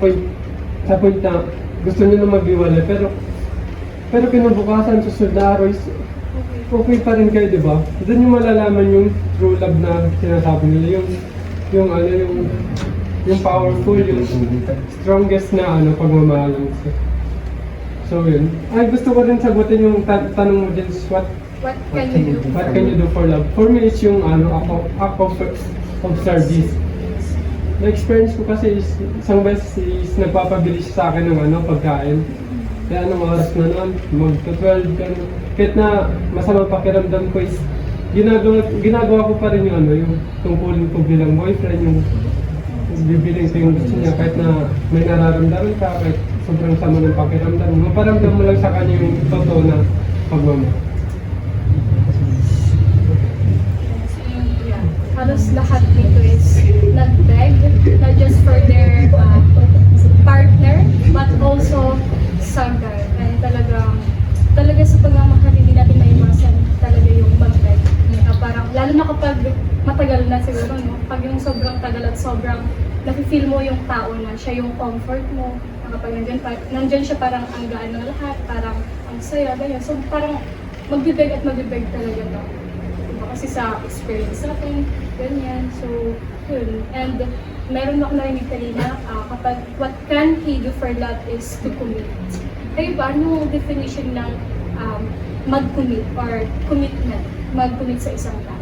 sa point na gusto nyo na maghiwalay, pero kinabukasan, susunod na araw, okay pa rin kayo, di ba? Doon yung malalaman yung true love na sinasabi nila, yung powerful, yung strongest na pagmamahalan. So yun. Ay, gusto ko rin sagutin yung tanong mo din, What can you do? what can you do for love? For me, it's yung act of service. Na-experience ko kasi isang beses nagpapabili siya sa akin ng pagkain. Kaya anong oras na noon, mag-12, kahit na masamang pakiramdam ko is ginagawa ko pa rin yung tungkulin ko bilang boyfriend, yung bibiling ko yung gusto niya kahit na may nararamdaman ka, kahit sobrang sama ng pakiramdam. Maparamdam mo lang sa kanya yung totoo na pagmamahal. Halos lahat dito is nag-beg, not just for their partner, but also sa God. And talaga sa pagmamahal, hindi natin maiwasan talaga yung mag-beg. Parang, lalo na kapag matagal na siguro, no? Pag yung sobrang tagal at sobrang nafe-feel mo yung tao na siya yung comfort mo, na kapag nandyan siya parang ang gaan ng lahat, parang ang saya, ganyan. So parang magbibeg at magbibeg talaga to. Kasi sa experience natin, ganyan. So, yun. And meron ako narinig kanina, kapag what can he do for love is to commit. Kayo ba, anong definition ng mag-commit or commitment? Mag-commit sa isang tao?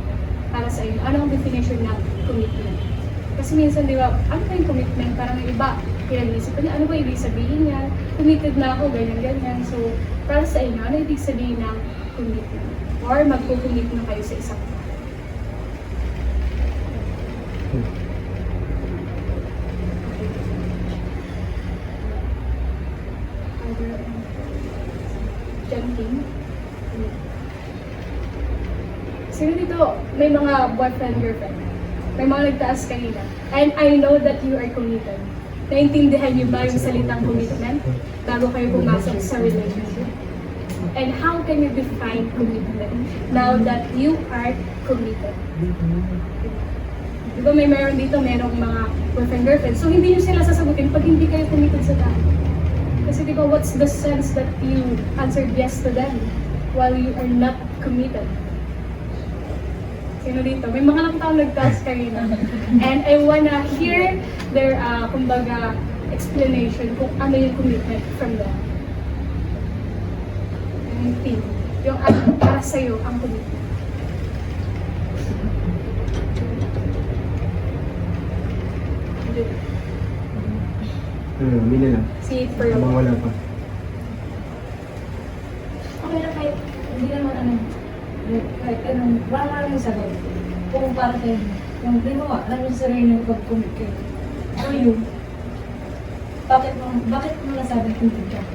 Para sa inyo, anong definition ng commitment? Kasi minsan, di ba, ano ba yung commitment? Parang yung iba, pinag-iisip niya, ano ba ibig sabihin niya? Committed na ako, ganyan-ganyan. So, para sa inyo, ano ibig sabihin ng commitment? Or magkukumit na kayo sa isang tao. Jumping. Sino dito may mga boyfriend, girlfriend? May mga nagtaas kanina. And I know that you are committed. Naintindihan niyo ba yung salitang commitment bago kayo pumasok sa relationship? And how can you define commitment now that you are committed? Diba meron dito, merong mga boyfriend, girlfriend. So hindi nyo sila sasagutin pag hindi kayo committed sa tao. Kasi diba, what's the sense that you answered yes to them while you are not committed? Sino dito? May mga lang taong nag-task kanina. And I wanna hear their, kumbaga, explanation kung ano yung commitment from them. Yung para sa'yo ang commitment. Mina lang. See it for your Habang wala pa. Okay na kahit hindi naman kahit wala lang yung sagot. Kung para kayo, yung di mo alam yung sarili ng pag-commit kayo. So yun, bakit mo nasabing commit ka?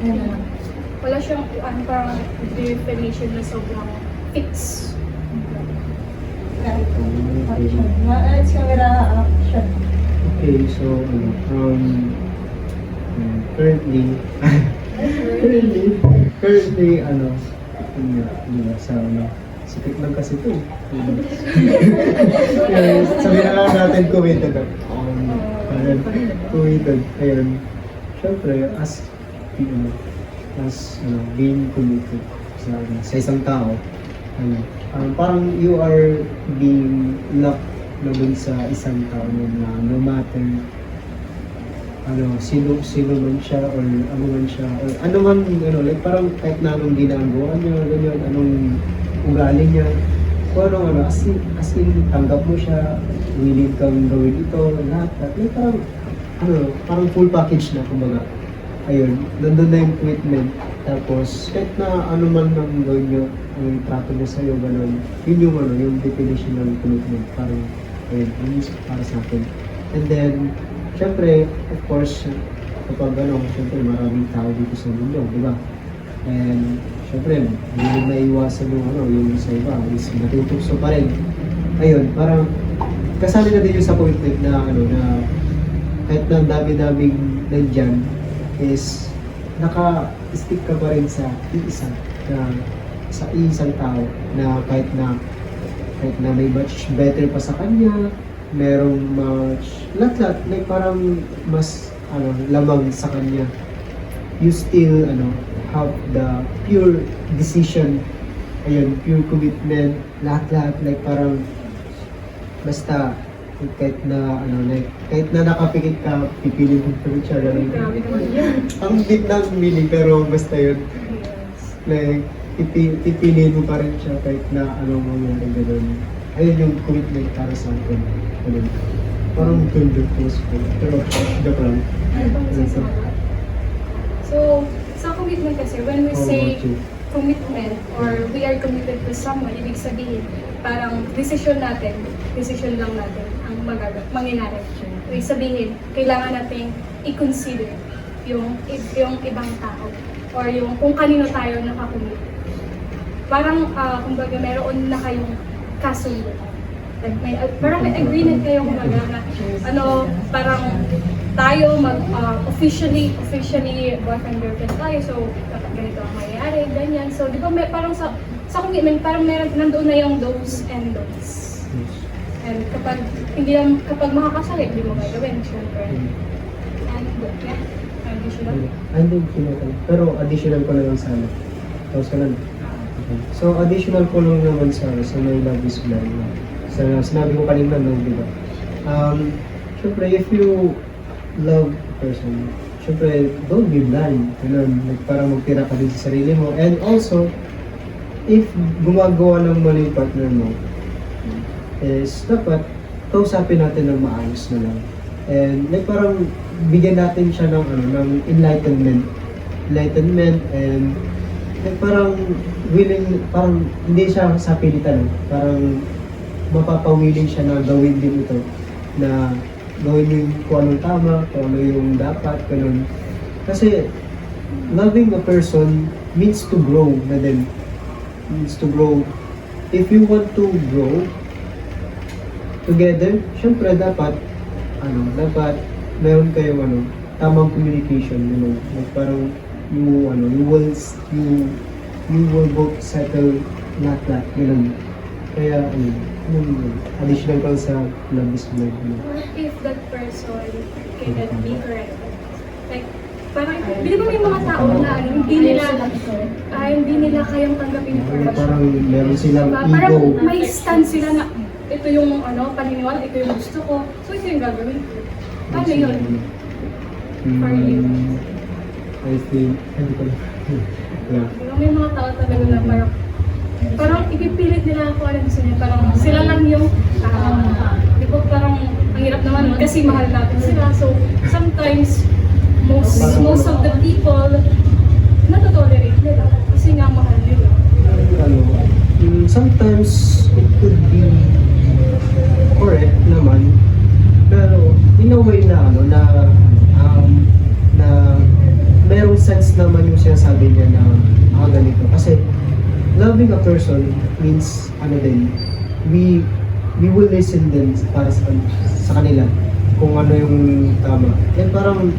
Ano naman? Wala siyang parang definition na sobrang fix. Kahit action. It's camera action. Okay, so currently sa sikit lang kasi ito. Sabihin na lang natin committed ako. Committed. Ayun. Siyempre, being committed sa isang tao, parang you are being locked na dun sa isang tao na no matter sino man siya or ano man siya or ano man like parang kahit na anong ginagawa niya ganyan, anong ugali niya kung as in tanggap mo siya, willing kang gawin ito lahat like parang full package na kumbaga. Ayun, nandun na yung commitment. Tapos, kahit na ano man nang gawin nyo, ang trato niya sa'yo, gano'n. Yun yung definition ng commitment. Parang, ayun, para sa akin. And then, syempre, of course, kapag syempre maraming tao dito sa mundo, di ba? And, syempre, hindi mo naiwasan yung sa iba, is natutukso pa rin. Ayun, parang, kasali na din yung sa commitment na, na kahit na dami-daming nandyan, is naka-stick ka pa rin sa isa na sa isang tao na kahit na may much better pa sa kanya, merong much lahat like parang mas lamang sa kanya, you still have the pure decision, ayun, pure commitment, lahat like parang basta kahit na kahit na nakapikit ka, pipili mo pa rin siya. Grabe naman yun. Ang bit ng meaning, pero basta yun. Like, pipiliin mo pa rin siya kahit na anong mangyari gano'n. Ayun yung commitment para sa akin. Ganun. Parang ganda po. Pero, joke lang. So, sa commitment kasi, when we How say about you? commitment or we are committed to someone, ibig sabihin, parang decision lang natin ang mangyayari. Ibig sabihin, kailangan nating i-consider yung ibang tao or yung kung kanino tayo nakakumit. Parang, kumbaga, meron na kayong kasunod. Like, parang may agreement kayo kumbaga na parang tayo officially boyfriend girlfriend tayo, so dapat ganito ang mangyayari, ganyan. So di ba parang sa commitment parang nandoon na yung do's and don'ts. And kapag makakasakit, hindi mo gagawin, syempre. And yeah, additional. Pero additional ko na lang sana. Tapos ka lang. Okay. So additional ko lang naman sa My Love is Blind. Sinabi ko kanina, di ba? Syempre, if you love a person, syempre, don't be blind. Ganun, like, parang magtira ka din sa sarili mo. And also, if gumagawa ng mali yung partner mo, is dapat kausapin natin ng maayos na lang. And like parang bigyan natin siya ng enlightenment and like parang willing, parang hindi siya sa pilitan, parang mapapawiling siya na gawin din ito, na gawin yung kung anong tama, kung ano yung dapat, ganun. Kasi loving a person means to grow na din. Means to grow. If you want to grow together, syempre dapat meron kayong tamang communication, like parang you will both settle lahat, ganun. Kaya yung additional ko sa Love is Blind. What if that person cannot be corrected? Like, parang, di ba may mga tao na hindi nila kayang tanggapin yung correction? Parang meron silang Diba? ego. Parang may stand sila na ito yung paniniwala, ito yung gusto ko, so ito yung gagawin ko. Paano yun? For you? I think, hindi ko lang. Yeah. Diba, may mga tao talaga na parang ipipilit nila ako ano gusto niya, parang sila lang yung di ba parang ang hirap naman kasi mahal natin sila, so sometimes most of the people natotolerate nila kasi nga mahal nila. Sometimes it could be correct naman, pero in a way na merong sense naman yung sinasabi niya na ganito, kasi loving a person means we will listen din para sa kanila kung ano yung tama. And parang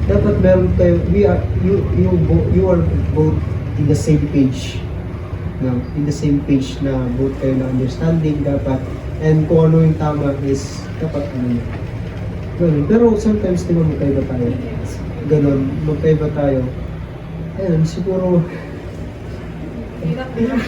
dapat meron kayo, you are both in the same page. No, in the same page na both kayo na understanding dapat, and kung ano yung tama is dapat ganun. Pero sometimes di ba magkaiba tayo? Ganun, magkaiba tayo. Ayun, siguro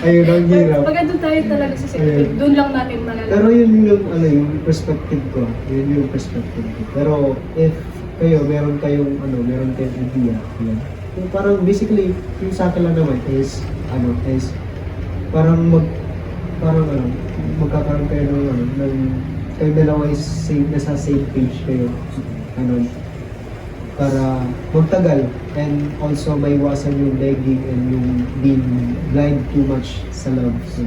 ayun, ang hirap. Pag doon tayo talaga sa safety, doon lang natin malalaman. Pero yun yung perspective ko. Yun yung perspective ko. Pero if kayo, meron kayong idea. Yan. Yung parang basically, yung sa akin lang naman is parang magkakaroon kayo ng kayo dalawa is nasa same page kayo. Para magtagal, and also maiwasan yung begging and yung being blind too much sa love. So,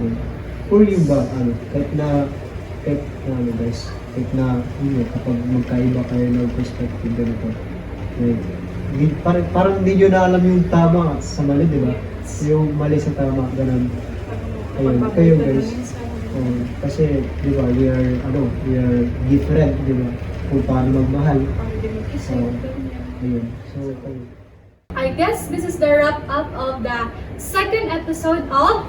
for you ba, kahit na kapag magkaiba kayo ng perspective ganito, parang hindi nyo na alam yung tama sa mali, di ba? Yung mali sa tama, ganun. Ayun, kayo guys. Kasi, di ba, we are different, di ba? Kung paano magmahal. So, ayun. So, I guess this is the wrap up of the second episode of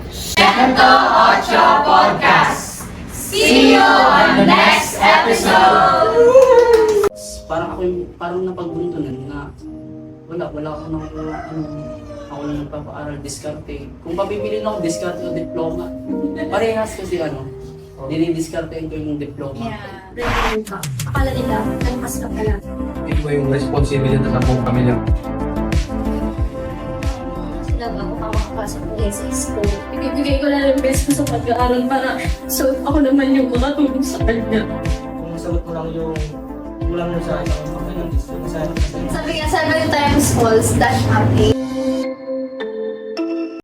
Parang ako yung parang napagbuntunan na wala ako nang ako lang nagpapaaral diskarte. Kung pabibili na ako diskarte o diploma, parehas kasi dinidiskartein ko yung diploma. President ka. Akala nila, nagpas ka lang. Hindi mo yung responsibilidad sa buong pamilya. Sila bago pa makapasok ng SS ko. Ibibigay ko lang yung best ko sa pag-aaral para so ako naman yung makatulong sa kanya. Kung sagot mo lang yung kulang mo sa isang pamilya, gusto mo sa Sabi nga, 7 times false, dash happy.